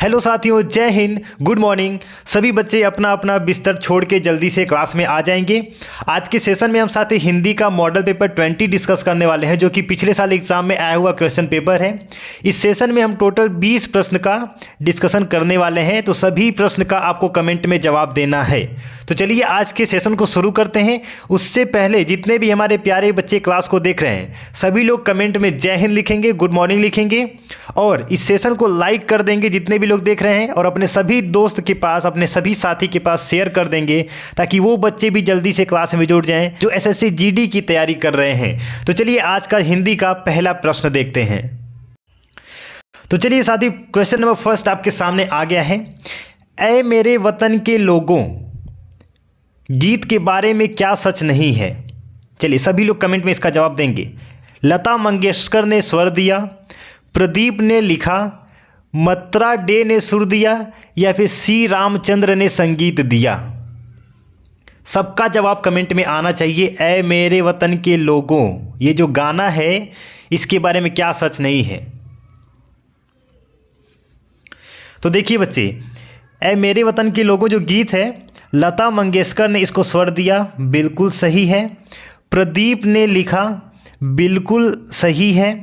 Hello साथियों, जय Hind, good morning. सभी बच्चे अपना अपना बिस्तर छोड़ के जल्दी से क्लास में आ जाएंगे। आज के सेशन में हम साथ ही हिंदी का मॉडल पेपर 20 डिस्कस करने वाले हैं, जो कि पिछले साल एग्जाम में आया हुआ क्वेश्चन पेपर है। इस सेशन में हम टोटल 20 प्रश्न का डिस्कशन करने वाले हैं, तो सभी प्रश्न का आपको कमेंट में जवाब देना है। तो चलिए आज के सेशन को शुरू करते हैं। उससे पहले जितने भी हमारे प्यारे बच्चे क्लास को देख रहे हैं, सभी लोग कमेंट में जय हिंद लिखेंगे, गुड मॉर्निंग लिखेंगे और इस सेशन को लाइक कर देंगे जितने भी लोग देख रहे हैं, और अपने सभी दोस्त के पास, अपने सभी साथी के पास शेयर कर देंगे, ताकि वो बच्चे भी जल्दी से क्लास में जुड़ जाएं जो एसएससी जीडी की तैयारी कर रहे हैं। तो चलिए आज का हिंदी का पहला प्रश्न देखते हैं। तो चलिए साथी, क्वेश्चन नंबर फर्स्ट आपके सामने आ गया है। ऐ मेरे वतन के लोगों, गीत के बारे में क्या सच नहीं है? चलिए सभी लोग कमेंट में इसका जवाब देंगे। लता मंगेशकर ने स्वर दिया, प्रदीप ने लिखा, मत्रा डे ने सुर दिया, या फिर सी रामचंद्र ने संगीत दिया? सबका जवाब कमेंट में आना चाहिए। ऐ मेरे वतन के लोगों, ये जो गाना है इसके बारे में क्या सच नहीं है? तो देखिए बच्चे, ऐ मेरे वतन के लोगों जो गीत है, लता मंगेशकर ने इसको स्वर दिया, बिल्कुल सही है। प्रदीप ने लिखा, बिल्कुल सही है।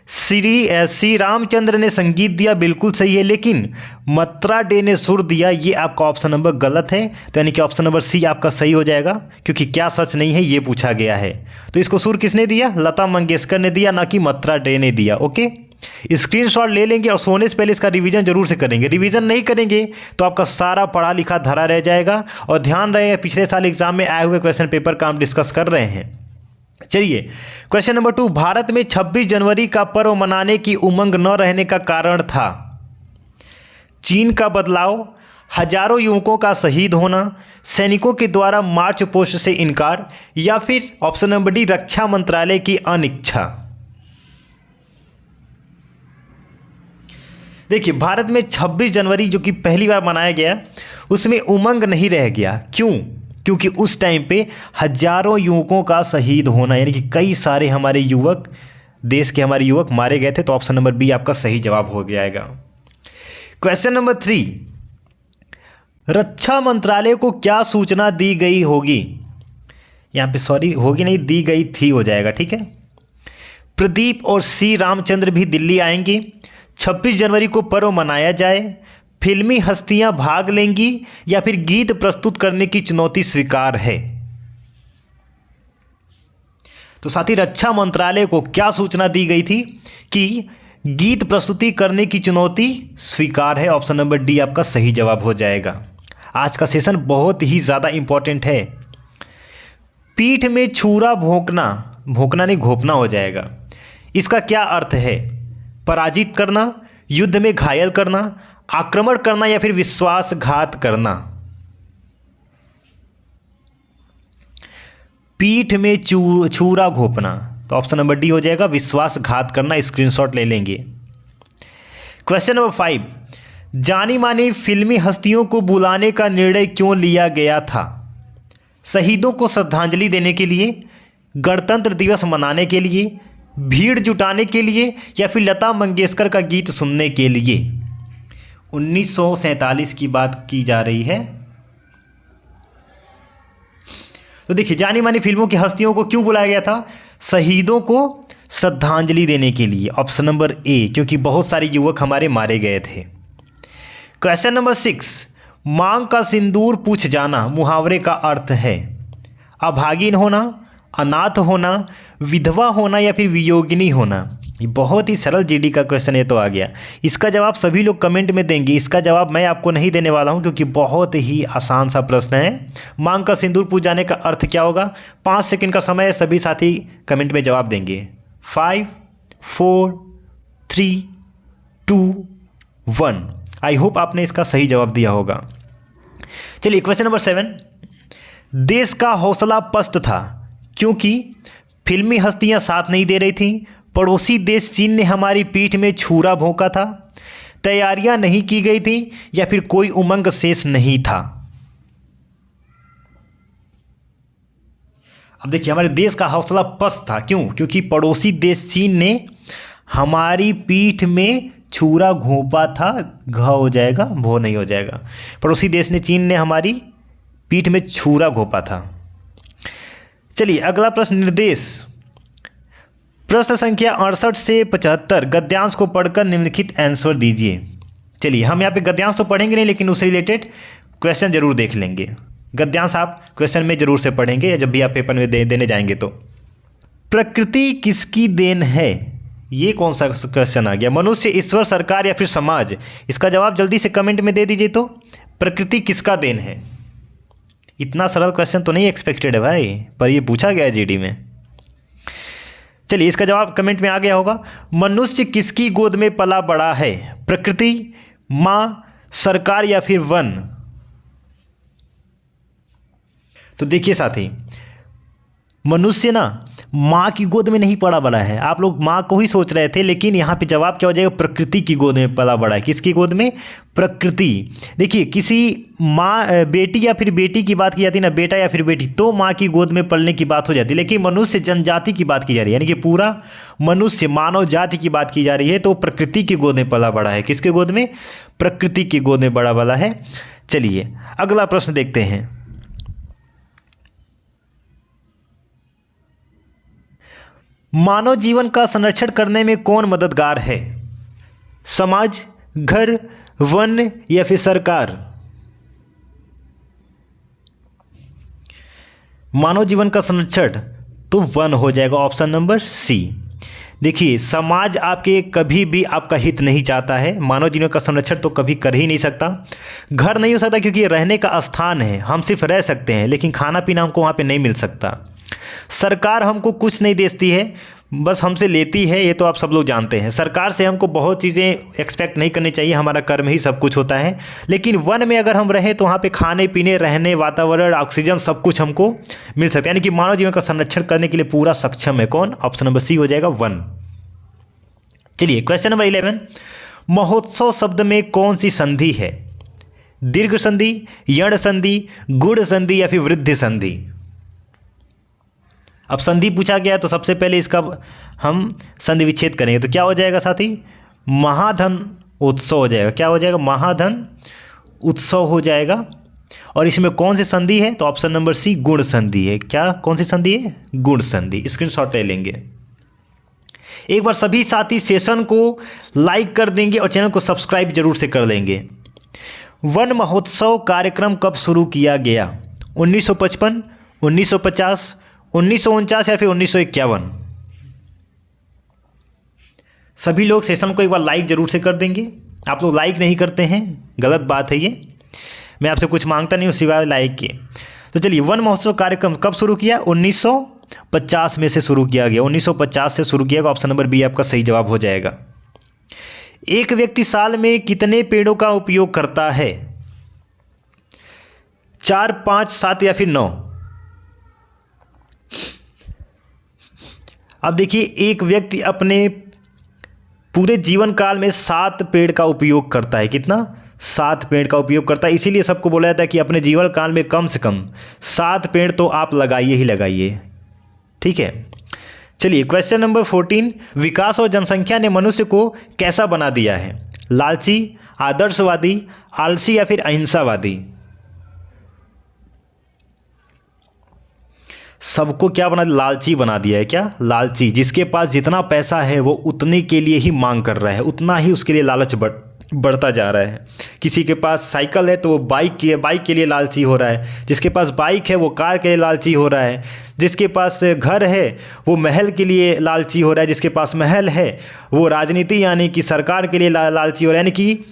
श्री रामचंद्र ने संगीत दिया, बिल्कुल सही है। लेकिन मत्रा डे ने सुर दिया, ये आपका ऑप्शन नंबर गलत है। तो यानी कि ऑप्शन नंबर सी आपका सही हो जाएगा, क्योंकि क्या सच नहीं है ये पूछा गया है। तो इसको सुर किसने दिया? लता मंगेशकर ने दिया, ना कि मत्रा डे ने दिया। ओके, स्क्रीनशॉट ले लेंगे और सोने से पहले इसका रिवीजन जरूर से करेंगे। रिवीजन नहीं करेंगे तो आपका सारा पढ़ा लिखा धरा रह जाएगा। और ध्यान रहे, पिछले साल एग्जाम में आए हुए क्वेश्चन पेपर का हम डिस्कस कर रहे हैं। चलिए क्वेश्चन नंबर 2, भारत में 26 जनवरी का पर्व मनाने की उमंग न रहने का कारण था? चीन का बदलाव, हजारों युवकों का शहीद होना, सैनिकों के द्वारा मार्च पोस्ट से इनकार, या फिर ऑप्शन नंबर डी, रक्षा मंत्रालय की अनिच्छा? देखिए, भारत में 26 जनवरी जो कि पहली बार मनाया गया, उसमें उमंग नहीं रह गया। क्यों? क्योंकि उस टाइम पे हजारों युवकों का शहीद होना, यानी कि कई सारे हमारे युवक, देश के हमारे युवक मारे गए थे। तो ऑप्शन नंबर बी आपका सही जवाब हो जाएगा। क्वेश्चन नंबर 3, रक्षा मंत्रालय को क्या सूचना दी गई होगी? यहाँ पे सॉरी होगी नहीं, दी गई थी हो जाएगा, ठीक है। प्रदीप और सी रामचंद्र भी दिल्ली आएंगे, 26 जनवरी को पर्व मनाया जाए, फिल्मी हस्तियां भाग लेंगी, या फिर गीत प्रस्तुत करने की चुनौती स्वीकार है? तो साथी, रक्षा मंत्रालय को क्या सूचना दी गई थी कि गीत प्रस्तुति करने की चुनौती स्वीकार है? ऑप्शन नंबर डी आपका सही जवाब हो जाएगा। आज का सेशन बहुत ही ज़्यादा इंपॉर्टेंट है। पीठ में छुरा भोंकना, भोंकना नहीं घोंपना हो जाएगा, इसका क्या अर्थ है? पराजित करना, युद्ध में घायल करना, आक्रमण करना, या फिर विश्वासघात करना? पीठ में छुरा घोंपना, तो ऑप्शन नंबर डी हो जाएगा, विश्वासघात करना। स्क्रीनशॉट ले लेंगे। क्वेश्चन नंबर 5, जानी मानी फिल्मी हस्तियों को बुलाने का निर्णय क्यों लिया गया था? शहीदों को श्रद्धांजलि देने के लिए, गणतंत्र दिवस मनाने के लिए, भीड़ जुटाने के लिए, या फिर लता मंगेशकर का गीत सुनने के लिए? 1947 की बात की जा रही है। तो देखिए, जानी मानी फिल्मों की हस्तियों को क्यों बुलाया गया था? शहीदों को श्रद्धांजलि देने के लिए, ऑप्शन नंबर ए, क्योंकि बहुत सारे युवक हमारे मारे गए थे। क्वेश्चन नंबर 6, मांग का सिंदूर पूछ जाना मुहावरे का अर्थ है? अभागिन होना, अनाथ होना, विधवा होना, या फिर वियोगिनी होना? ये बहुत ही सरल जीडी का क्वेश्चन है, तो आ गया। इसका जवाब सभी लोग कमेंट में देंगे। इसका जवाब मैं आपको नहीं देने वाला हूं, क्योंकि बहुत ही आसान सा प्रश्न है। मांग का सिंदूर पूछ जाने का अर्थ क्या होगा? 5 सेकंड का समय है, सभी साथी कमेंट में जवाब देंगे। 5 4 3 2 1। आई होप आपने इसका सही जवाब दिया होगा। चलिए क्वेश्चन नंबर 7, देश का हौसला पस्त था क्योंकि फिल्मी हस्तियां साथ नहीं दे रही थीं, पड़ोसी देश चीन ने हमारी पीठ में छुरा भोंका था, तैयारियां नहीं की गई थी, या फिर कोई उमंग शेष नहीं था? अब देखिए, हमारे देश का हौसला पस्त था, क्यों? क्योंकि पड़ोसी देश चीन ने हमारी पीठ में छुरा घोंपा था, घ हो जाएगा, भो नहीं हो जाएगा। पड़ोसी देश ने, चीन ने हमारी पीठ में छुरा घोंपा था। चलिए अगला प्रश्न, निर्देश। प्रश्न संख्या 68 से 75 गद्यांश को पढ़कर निम्नलिखित आंसर दीजिए। चलिए हम यहाँ पे गद्यांश तो पढ़ेंगे नहीं, लेकिन उससे रिलेटेड क्वेश्चन जरूर देख लेंगे। गद्यांश आप क्वेश्चन में जरूर से पढ़ेंगे जब भी आप पेपर में देने जाएंगे तो। प्रकृति किसकी देन है, ये कौन सा क्वेश्चन आ गया? मनुष्य, ईश्वर, सरकार या फिर समाज? इसका जवाब जल्दी से कमेंट में दे दीजिए। तो प्रकृति किसका देन है? इतना सरल क्वेश्चन तो नहीं एक्सपेक्टेड है भाई, पर ये पूछा गया है जीडी में। चलिए इसका जवाब कमेंट में आ गया होगा। मनुष्य किसकी गोद में पला बड़ा है? प्रकृति, माँ, सरकार या फिर वन? तो देखिए साथी, मनुष्य ना माँ की गोद में नहीं पला बड़ा है। आप लोग माँ को ही सोच रहे थे, लेकिन यहाँ पे जवाब क्या हो जाएगा? प्रकृति की गोद में पला बड़ा है। किसकी गोद में? प्रकृति। देखिए किसी माँ, बेटी या फिर बेटी की बात की जाती है ना, बेटा या फिर बेटी, तो माँ की गोद में पलने की बात हो जाती है। लेकिन मनुष्य जनजाति की बात की जा रही है, यानी कि पूरा मनुष्य मानव जाति की बात की जा रही है, तो प्रकृति की गोद में पला बड़ा है। किसके गोद में? प्रकृति की गोद में बड़ा वाला है। चलिए अगला प्रश्न देखते हैं। मानव जीवन का संरक्षण करने में कौन मददगार है? समाज, घर, वन या फिर सरकार? मानव जीवन का संरक्षण तो वन हो जाएगा, ऑप्शन नंबर सी। देखिए समाज आपके कभी भी आपका हित नहीं चाहता है, मानव जीवन का संरक्षण तो कभी कर ही नहीं सकता। घर नहीं हो सकता क्योंकि ये रहने का स्थान है, हम सिर्फ रह सकते हैं, लेकिन खाना पीना हमको वहाँ पे नहीं मिल सकता। सरकार हमको कुछ नहीं देती है, बस हमसे लेती है, ये तो आप सब लोग जानते हैं। सरकार से हमको बहुत चीज़ें एक्सपेक्ट नहीं करनी चाहिए, हमारा कर्म ही सब कुछ होता है। लेकिन वन में अगर हम रहें तो वहाँ पे खाने पीने, रहने, वातावरण, ऑक्सीजन सब कुछ हमको मिल सकता है, यानी कि मानव जीवन का संरक्षण करने के लिए पूरा सक्षम है। कौन? ऑप्शन नंबर सी हो जाएगा, वन। चलिए क्वेश्चन नंबर 11, महोत्सव शब्द में कौन सी संधि है? दीर्घ संधि, यण संधि, गुण संधि या फिर वृद्धि संधि? अब संधि पूछा गया तो सबसे पहले इसका हम संधि विच्छेद करेंगे, तो क्या हो जाएगा साथी? महाधन उत्सव हो जाएगा। क्या हो जाएगा? महाधन उत्सव हो जाएगा। और इसमें कौन सी संधि है? तो ऑप्शन नंबर सी, गुण संधि है। क्या कौन सी संधि है? गुण संधि। स्क्रीनशॉट ले लेंगे। एक बार सभी साथी सेशन को लाइक कर देंगे और चैनल को सब्सक्राइब जरूर से कर लेंगे। वन महोत्सव कार्यक्रम कब शुरू किया गया? 1955, 1950, 1949 या फिर 1951? सभी लोग सेशन को एक बार लाइक जरूर से कर देंगे। आप लोग लाइक नहीं करते हैं, गलत बात है ये। मैं आपसे कुछ मांगता नहीं हूँ सिवाय लाइक के। तो चलिए वन महोत्सव कार्यक्रम कब शुरू किया? 1950 में से शुरू किया गया। 1950 से शुरू किया गया। ऑप्शन नंबर बी आपका सही जवाब हो जाएगा। एक व्यक्ति साल में कितने पेड़ों का उपयोग करता है? 4, 5, 7 या फिर 9? अब देखिए एक व्यक्ति अपने पूरे जीवन काल में 7 पेड़ का उपयोग करता है। कितना? 7 पेड़ का उपयोग करता है। इसीलिए सबको बोला जाता है कि अपने जीवन काल में कम से कम 7 पेड़ तो आप लगाइए ही लगाइए। ठीक है। चलिए क्वेश्चन नंबर 14, विकास और जनसंख्या ने मनुष्य को कैसा बना दिया है? लालची, आदर्शवादी, आलसी या फिर अहिंसावादी? सबको क्या बना? लालची बना दिया है। क्या? लालची। जिसके पास जितना पैसा है वो उतने के लिए ही मांग कर रहा है, उतना ही उसके लिए लालच बढ़ता जा रहा है। किसी के पास साइकिल है तो वो बाइक के लिए लालची हो रहा है। जिसके पास बाइक है वो कार के लिए लालची हो रहा है। जिसके पास घर है वो महल के लिए लालची हो रहा है। जिसके पास महल है वो राजनीति यानी कि सरकार के लिए लालची हो रहा है। यानी कि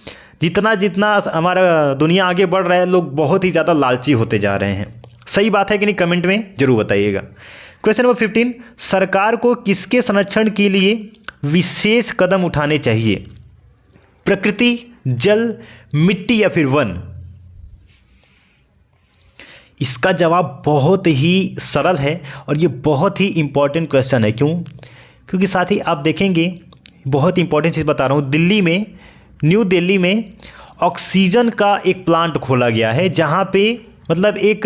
जितना जितना हमारा दुनिया आगे बढ़ रहा है, लोग बहुत ही ज़्यादा लालची होते जा रहे हैं। सही बात है कि नहीं? कमेंट में जरूर बताइएगा। क्वेश्चन नंबर 15, सरकार को किसके संरक्षण के लिए विशेष कदम उठाने चाहिए? प्रकृति, जल, मिट्टी या फिर वन? इसका जवाब बहुत ही सरल है और ये बहुत ही इंपॉर्टेंट क्वेश्चन है। क्यों? क्योंकि साथ ही आप देखेंगे, बहुत इंपॉर्टेंट चीज़ बता रहा हूँ। दिल्ली में, न्यू दिल्ली में ऑक्सीजन का एक प्लांट खोला गया है, जहाँ पे मतलब एक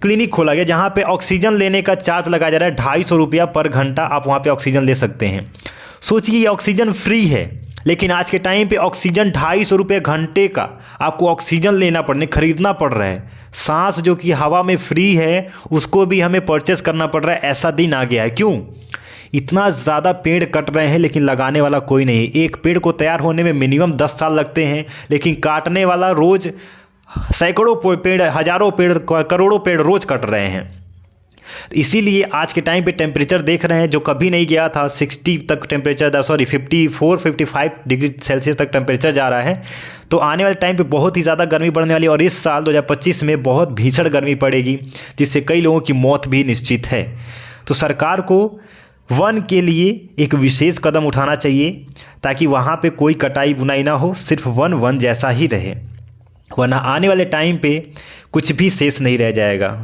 क्लिनिक खोला गया जहाँ पे ऑक्सीजन लेने का चार्ज लगाया जा रहा है। 250 रुपया पर घंटा आप वहाँ पे ऑक्सीजन ले सकते हैं। सोचिए ये ऑक्सीजन फ्री है, लेकिन आज के टाइम पे ऑक्सीजन 250 रुपये घंटे का आपको ऑक्सीजन खरीदना पड़ रहा है। सांस जो कि हवा में फ्री है उसको भी हमें परचेस करना पड़ रहा है। ऐसा दिन आ गया है। क्यों? इतना ज़्यादा पेड़ कट रहे हैं लेकिन लगाने वाला कोई नहीं। एक पेड़ को तैयार होने में मिनिमम 10 साल लगते हैं, लेकिन काटने वाला रोज़ सैकड़ों पेड़, हज़ारों पेड़, करोड़ों पेड़ रोज़ कट रहे हैं। इसीलिए आज के टाइम पे टेम्परेचर देख रहे हैं जो कभी नहीं गया था, 60 तक टेम्परेचर, 54-55 डिग्री सेल्सियस तक टेम्परेचर जा रहा है। तो आने वाले टाइम पे बहुत ही ज़्यादा गर्मी बढ़ने वाली है और इस साल 2025 में बहुत भीषण गर्मी पड़ेगी, जिससे कई लोगों की मौत भी निश्चित है। तो सरकार को वन के लिए एक विशेष कदम उठाना चाहिए ताकि वहाँ पे कोई कटाई बुनाई ना हो, सिर्फ वन वन जैसा ही रहे, वरना आने वाले टाइम पे कुछ भी शेष नहीं रह जाएगा।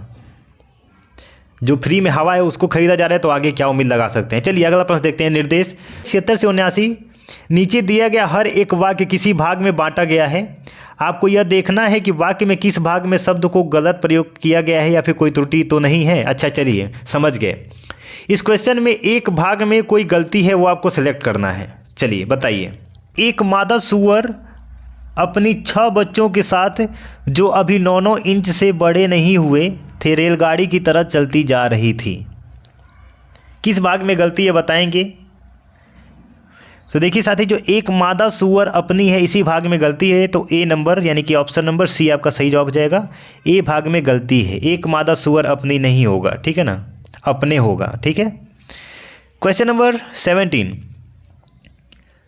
जो फ्री में हवा है उसको खरीदा जा रहा है तो आगे क्या उम्मीद लगा सकते हैं। चलिए अगला प्रश्न देखते हैं। निर्देश 76 से 79 नीचे दिया गया हर एक वाक्य किसी भाग में बांटा गया है। आपको यह देखना है कि वाक्य में किस भाग में शब्द को गलत प्रयोग किया गया है या फिर कोई त्रुटि तो नहीं है। अच्छा चलिए समझ गए। इस क्वेश्चन में एक भाग में कोई गलती है वो आपको सेलेक्ट करना है। चलिए बताइए। एक मादा सूअर अपनी 6 बच्चों के साथ जो अभी 9-9 इंच से बड़े नहीं हुए थे रेलगाड़ी की तरह चलती जा रही थी। किस भाग में गलती है बताएंगे? तो देखिए साथी, जो एक मादा सूअर अपनी है इसी भाग में गलती है, तो ए नंबर यानी कि ऑप्शन नंबर सी आपका सही जवाब हो जाएगा। ए भाग में गलती है, एक मादा सूअर अपनी नहीं होगा, ठीक है ना, अपने होगा, ठीक है। Question number 17।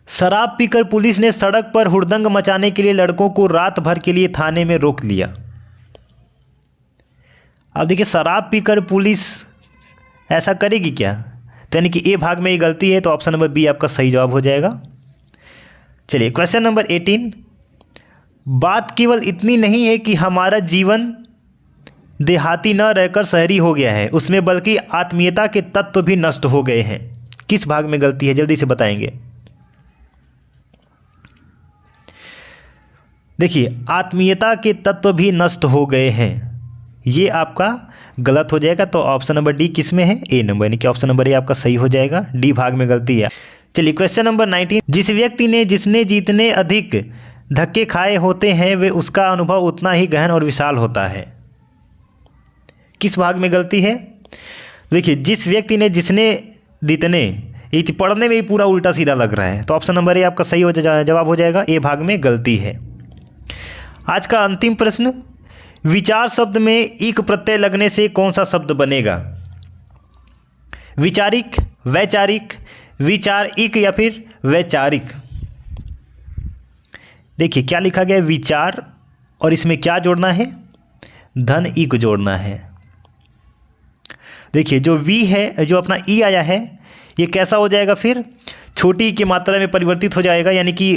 शराब पीकर पुलिस ने सड़क पर हुड़दंग मचाने के लिए लड़कों को रात भर के लिए थाने में रोक लिया। अब देखिए, शराब पीकर पुलिस ऐसा करेगी क्या? तो यानी कि ए भाग में ये गलती है, तो ऑप्शन नंबर बी आपका सही जवाब हो जाएगा। चलिए क्वेश्चन नंबर 18। बात केवल इतनी नहीं है कि हमारा जीवन देहाती न रहकर शहरी हो गया है, उसमें बल्कि आत्मीयता के तत्व भी नष्ट हो गए हैं। किस भाग में गलती है जल्दी से बताएंगे। देखिए, आत्मीयता के तत्व भी नष्ट हो गए हैं, ये आपका गलत हो जाएगा। तो ऑप्शन नंबर डी किस में है? ए नंबर, यानी कि ऑप्शन नंबर ए आपका सही हो जाएगा। डी भाग में गलती है। चलिए क्वेश्चन नंबर 19। जिस व्यक्ति ने जितने अधिक धक्के खाए होते हैं वे उसका अनुभव उतना ही गहन और विशाल होता है। किस भाग में गलती है? देखिए, जिस व्यक्ति ने जितने, ये पढ़ने में ही पूरा उल्टा सीधा लग रहा है, तो ऑप्शन नंबर ए आपका सही जवाब हो जाएगा। ए भाग में गलती है। आज का अंतिम प्रश्न। विचार शब्द में इक प्रत्यय लगने से कौन सा शब्द बनेगा? विचारिक, वैचारिक, विचारिक या फिर वैचारिक? देखिए क्या लिखा गया है, विचार, और इसमें क्या जोड़ना है? धन इक जोड़ना है। देखिए जो वी है, जो अपना ई आया है, ये कैसा हो जाएगा फिर? छोटी ई की मात्रा में परिवर्तित हो जाएगा, यानी कि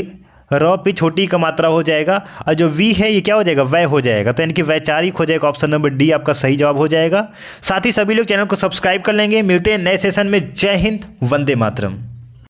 र पे छोटी का मात्रा हो जाएगा, और जो वी है ये क्या हो जाएगा? वै हो जाएगा। तो यानी कि वैचारिक हो जाएगा। ऑप्शन नंबर डी आपका सही जवाब हो जाएगा। साथ ही सभी लोग चैनल को सब्सक्राइब कर लेंगे। मिलते हैं नए सेशन में। जय हिंद, वंदे मातरम।